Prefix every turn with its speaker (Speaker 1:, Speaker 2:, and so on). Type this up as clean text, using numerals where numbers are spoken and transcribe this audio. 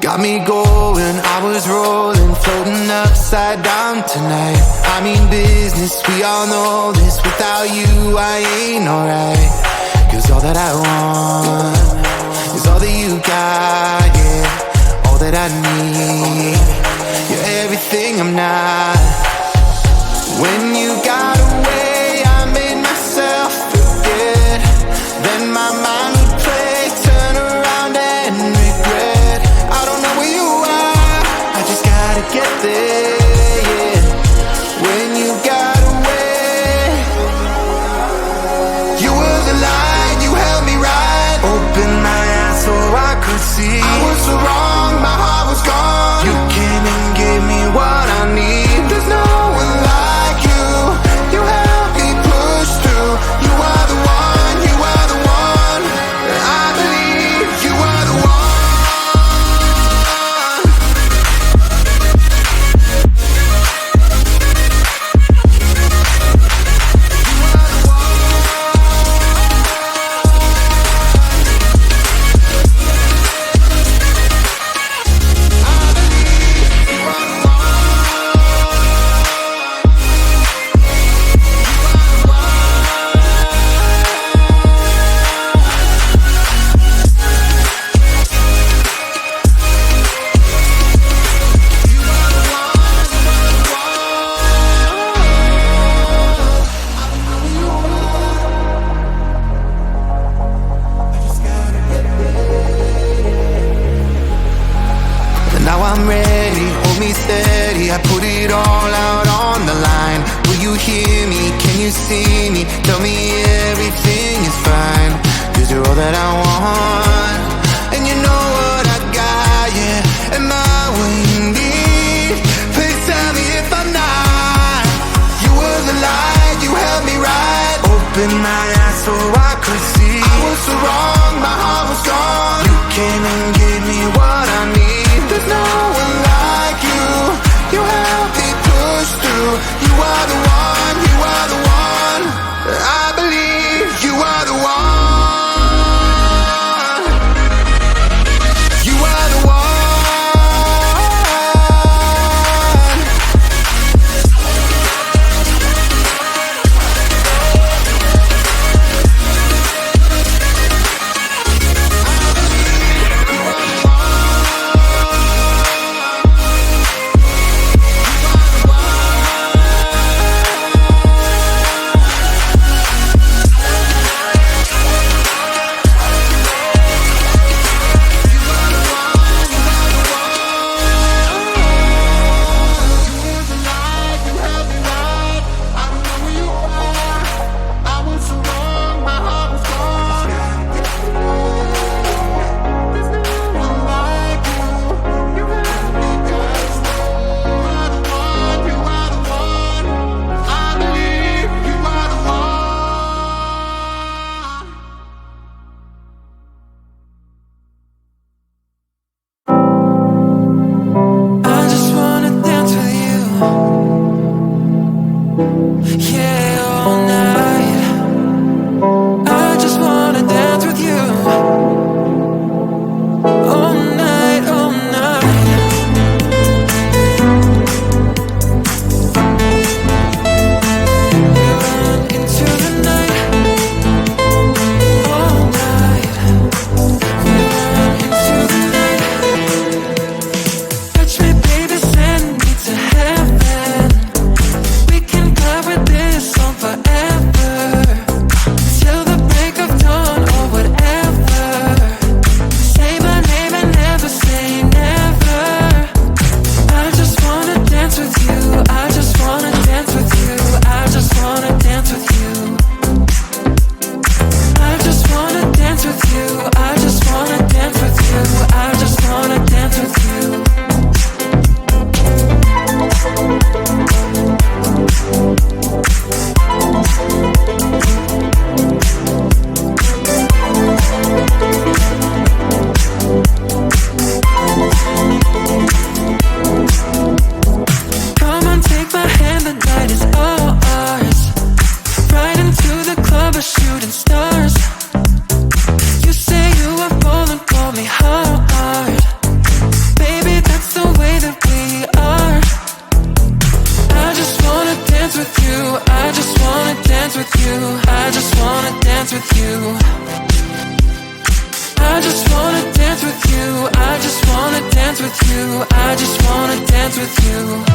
Speaker 1: Got me going, I was rolling, floating upside down tonight. I mean business, we all know this. Without you, I ain't alright. Cause all that I want is all that you got, yeah. All that I need, you're everything I'm not. When you got away, I made myself forget. Then my mind would play, turn around and regret. I don't know where you are, I just gotta get there, yeah. When you got away, you were the light, you held me right. Opened my eyes so I could see. I was so wrong, my heart was gone. You came and gave me what I need. There's no one like you, you helped me push through. You are the one, you are the one. I believe you are the one. Now I'm ready, hold me steady. I put it all out on the line. Will you hear me? Can you see me? Tell me everything is fine. Cause you're all that I want. And you know what I got, yeah. Am I what you need? Please tell me if I'm not. You were the light, you held me right. Opened my eyes so I could see. I was so wrong, my heart was gone. You came and gave me what I need. There's no one like you, you helped me push through. You are the one, you are the one. I believe you are the one. You are the one. with you. I just wanna dance with you.